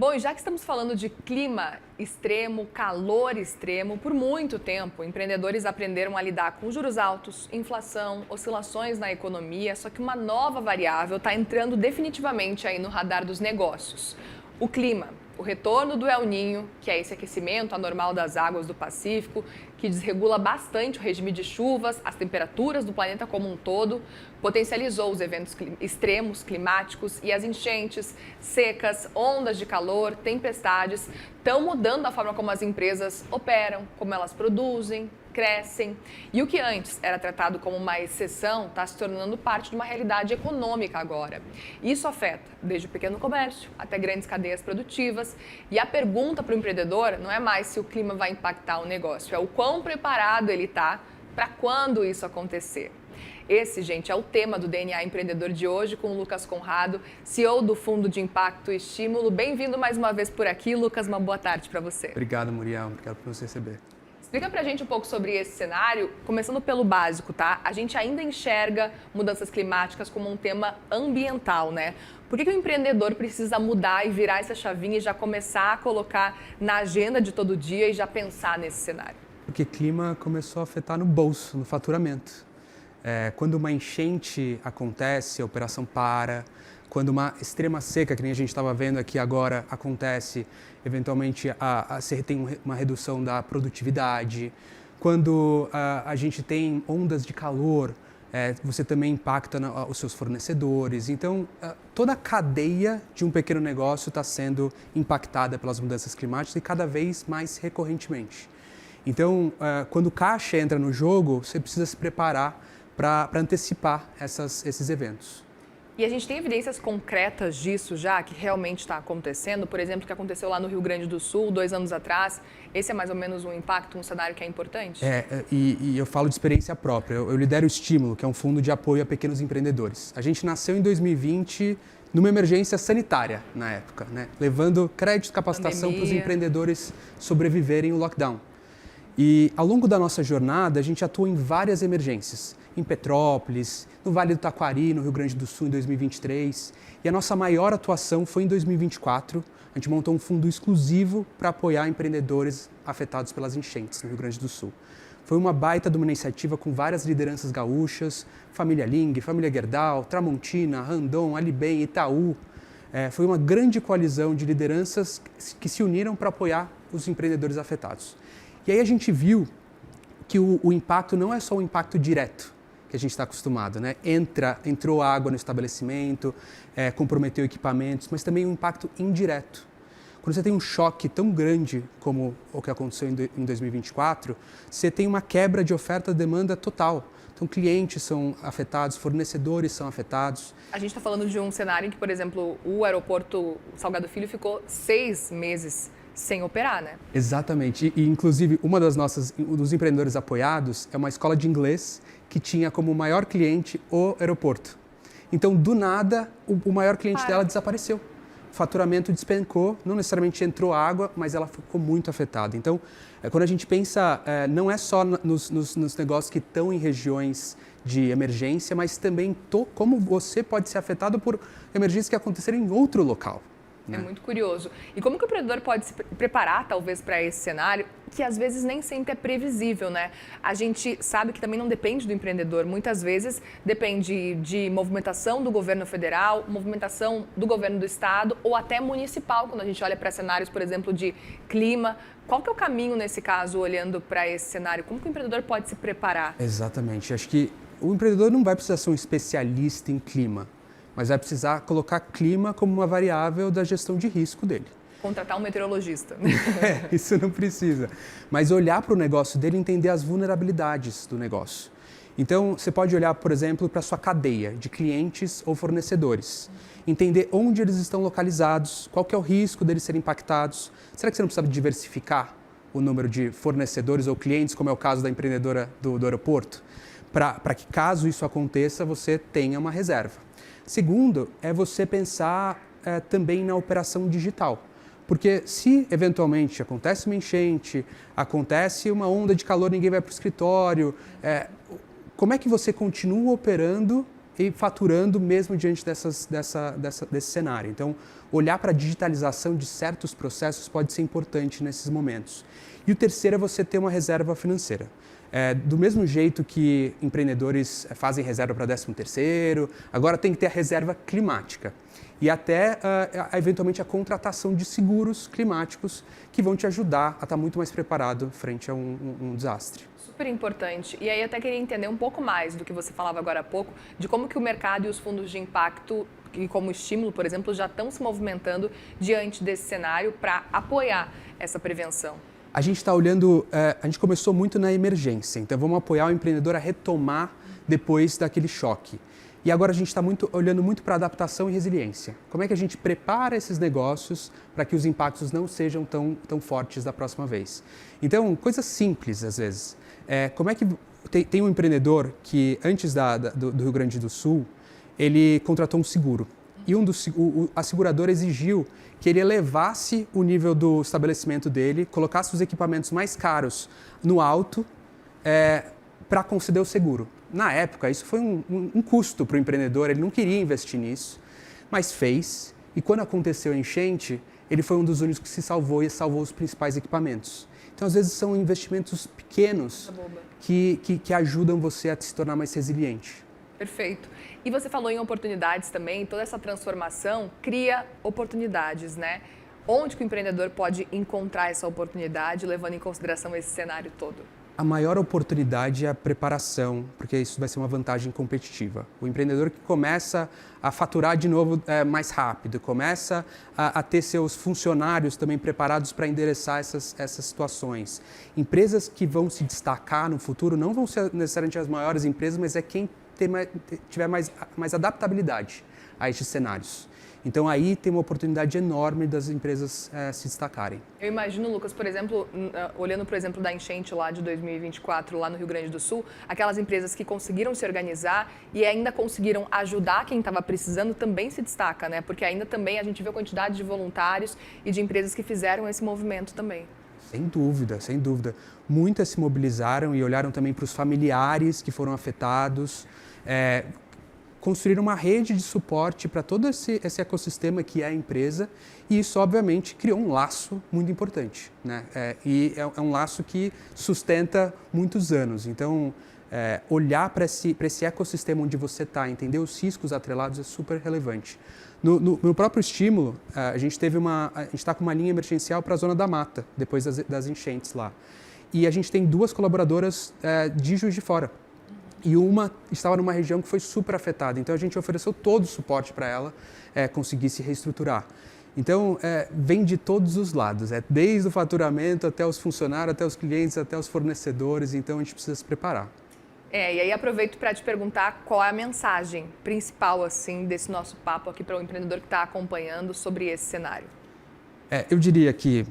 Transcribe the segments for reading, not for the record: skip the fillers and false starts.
Bom, e já que estamos falando de clima extremo, calor extremo, por muito tempo, empreendedores aprenderam a lidar com juros altos, inflação, oscilações na economia, só que uma nova variável está entrando definitivamente aí no radar dos negócios. O clima, o retorno do El Niño, que é esse aquecimento anormal das águas do Pacífico, que desregula bastante o regime de chuvas, as temperaturas do planeta como um todo, potencializou os eventos extremos climáticos e as enchentes, secas, ondas de calor, tempestades, estão mudando a forma como as empresas operam, como elas produzem, crescem. E o que antes era tratado como uma exceção está se tornando parte de uma realidade econômica agora. Isso afeta desde o pequeno comércio até grandes cadeias produtivas. E a pergunta para o empreendedor não é mais se o clima vai impactar o negócio, é o quão preparado ele está para quando isso acontecer. Esse, gente, é o tema do DNA Empreendedor de hoje com o Lucas Conrado, CEO do Fundo de Impacto e Estímulo. Bem-vindo mais uma vez por aqui. Lucas, uma boa tarde para você. Obrigado, Muriel. Obrigado por nos receber. Explica pra gente um pouco sobre esse cenário, começando pelo básico, tá? A gente ainda enxerga mudanças climáticas como um tema ambiental, né? Por que o empreendedor precisa mudar e virar essa chavinha e já começar a colocar na agenda de todo dia e já pensar nesse cenário? Porque clima começou a afetar no bolso, no faturamento. Quando uma enchente acontece, a operação para. Quando uma extrema seca, que nem a gente estava vendo aqui agora, acontece, eventualmente você tem uma redução da produtividade. Quando a gente tem ondas de calor, você também impacta os seus fornecedores. Então, toda a cadeia de um pequeno negócio está sendo impactada pelas mudanças climáticas e cada vez mais recorrentemente. Então, quando o caixa entra no jogo, você precisa se preparar para antecipar esses eventos. E a gente tem evidências concretas disso já, que realmente está acontecendo? Por exemplo, o que aconteceu lá no Rio Grande do Sul, 2 anos atrás. Esse é mais ou menos um impacto, um cenário que é importante? E eu falo de experiência própria. Eu lidero o Estímulo, que é um fundo de apoio a pequenos empreendedores. A gente nasceu em 2020 numa emergência sanitária, na época, né? Levando crédito e capacitação para os empreendedores sobreviverem ao lockdown. E ao longo da nossa jornada, a gente atua em várias emergências. Em Petrópolis, no Vale do Taquari, no Rio Grande do Sul, em 2023. E a nossa maior atuação foi em 2024. A gente montou um fundo exclusivo para apoiar empreendedores afetados pelas enchentes no Rio Grande do Sul. Foi uma baita de uma iniciativa com várias lideranças gaúchas, Família Ling, Família Gerdau, Tramontina, Randon, Alibem, Itaú. Foi uma grande coalizão de lideranças que se uniram para apoiar os empreendedores afetados. E aí a gente viu que o impacto não é só um impacto direto, que a gente está acostumado, né? Entrou água no estabelecimento, comprometeu equipamentos, mas também um impacto indireto. Quando você tem um choque tão grande como o que aconteceu em 2024, você tem uma quebra de oferta e demanda total. Então, clientes são afetados, fornecedores são afetados. A gente está falando de um cenário em que, por exemplo, o aeroporto Salgado Filho ficou 6 meses sem operar, né? Exatamente. E inclusive, um dos empreendedores apoiados é uma escola de inglês que tinha como maior cliente o aeroporto. Então, do nada, o maior cliente dela desapareceu. O faturamento despencou, não necessariamente entrou água, mas ela ficou muito afetada. Então, quando a gente pensa, não é só nos negócios que estão em regiões de emergência, mas também como você pode ser afetado por emergências que aconteceram em outro local. É muito curioso. E como que o empreendedor pode se preparar, talvez, para esse cenário, que às vezes nem sempre é previsível, né? A gente sabe que também não depende do empreendedor. Muitas vezes depende de movimentação do governo federal, movimentação do governo do estado ou até municipal, quando a gente olha para cenários, por exemplo, de clima. Qual que é o caminho, nesse caso, olhando para esse cenário? Como que o empreendedor pode se preparar? Exatamente. Acho que o empreendedor não vai precisar ser um especialista em clima, mas vai precisar colocar clima como uma variável da gestão de risco dele. Contratar um meteorologista. Isso não precisa. Mas olhar para o negócio dele e entender as vulnerabilidades do negócio. Então, você pode olhar, por exemplo, para a sua cadeia de clientes ou fornecedores. Entender onde eles estão localizados, qual que é o risco deles serem impactados. Será que você não precisa diversificar o número de fornecedores ou clientes, como é o caso da empreendedora do aeroporto? Para que, caso isso aconteça, você tenha uma reserva. Segundo, é você pensar também na operação digital. Porque se eventualmente acontece uma enchente, acontece uma onda de calor, ninguém vai para o escritório, como é que você continua operando e faturando mesmo diante desse cenário. Então, olhar para a digitalização de certos processos pode ser importante nesses momentos. E o terceiro é você ter uma reserva financeira. Do mesmo jeito que empreendedores fazem reserva para 13º, agora tem que ter a reserva climática. E até, eventualmente, a contratação de seguros climáticos que vão te ajudar a estar muito mais preparado frente a um desastre. Super importante. E aí até queria entender um pouco mais do que você falava agora há pouco, de como que o mercado e os fundos de impacto, e como estímulo, por exemplo, já estão se movimentando diante desse cenário para apoiar essa prevenção. A gente está olhando, a gente começou muito na emergência, então vamos apoiar o empreendedor a retomar depois daquele choque. E agora a gente está olhando muito para adaptação e resiliência. Como é que a gente prepara esses negócios para que os impactos não sejam tão fortes da próxima vez? Então, coisas simples às vezes. Como é que tem um empreendedor que antes do Rio Grande do Sul, ele contratou um seguro. E a seguradora exigiu que ele elevasse o nível do estabelecimento dele, colocasse os equipamentos mais caros no alto para conceder o seguro. Na época, isso foi um custo para o empreendedor, ele não queria investir nisso, mas fez. E quando aconteceu a enchente, ele foi um dos únicos que se salvou e salvou os principais equipamentos. Então, às vezes, são investimentos pequenos que ajudam você a se tornar mais resiliente. Perfeito. E você falou em oportunidades também, toda essa transformação cria oportunidades, né? Onde que o empreendedor pode encontrar essa oportunidade, levando em consideração esse cenário todo? A maior oportunidade é a preparação, porque isso vai ser uma vantagem competitiva. O empreendedor que começa a faturar de novo mais rápido, começa a ter seus funcionários também preparados para endereçar essas situações. Empresas que vão se destacar no futuro não vão ser necessariamente as maiores empresas, mas é quem tiver mais adaptabilidade a estes cenários. Então, aí tem uma oportunidade enorme das empresas se destacarem. Eu imagino, Lucas, por exemplo, olhando para o exemplo da enchente lá de 2024, lá no Rio Grande do Sul, aquelas empresas que conseguiram se organizar e ainda conseguiram ajudar quem estava precisando também se destaca, né? Porque ainda também a gente vê a quantidade de voluntários e de empresas que fizeram esse movimento também. Sem dúvida, sem dúvida. Muitas se mobilizaram e olharam também para os familiares que foram afetados, construíram uma rede de suporte para todo esse ecossistema que é a empresa, e isso, obviamente, criou um laço muito importante, né? E é um laço que sustenta muitos anos. Então, olhar para esse ecossistema onde você está, entender os riscos atrelados é super relevante. No próprio estímulo, a gente está com uma linha emergencial para a Zona da Mata, depois das enchentes lá. E a gente tem 2 colaboradoras de Juiz de Fora. E uma estava numa região que foi super afetada. Então, a gente ofereceu todo o suporte para ela conseguir se reestruturar. Então, vem de todos os lados. Desde o faturamento até os funcionários, até os clientes, até os fornecedores. Então, a gente precisa se preparar. E aí aproveito para te perguntar qual é a mensagem principal assim, desse nosso papo aqui para o empreendedor que está acompanhando sobre esse cenário. Eu diria que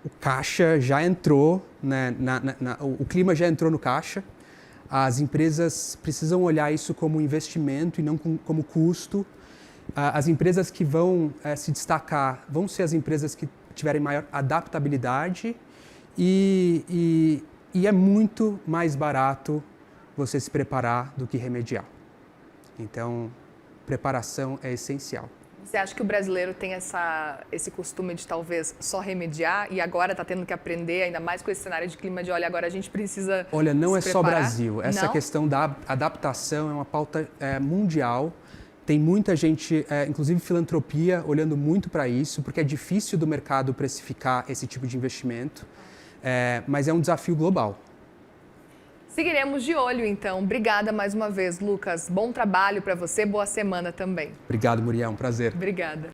o caixa já entrou, né, o clima já entrou no caixa. As empresas precisam olhar isso como investimento e não como custo. As empresas que vão se destacar vão ser as empresas que tiverem maior adaptabilidade e é muito mais barato você se preparar do que remediar. Então, preparação é essencial. Você acha que o brasileiro tem esse costume de talvez só remediar e agora está tendo que aprender, ainda mais com esse cenário de clima de olha, agora a gente precisa Olha, não é se só preparar? Brasil. Essa Não? questão da adaptação é uma pauta mundial. Tem muita gente, inclusive filantropia, olhando muito para isso, porque é difícil do mercado precificar esse tipo de investimento, mas é um desafio global. Seguiremos de olho, então. Obrigada mais uma vez, Lucas. Bom trabalho para você, boa semana também. Obrigado, Muriel, um prazer. Obrigada.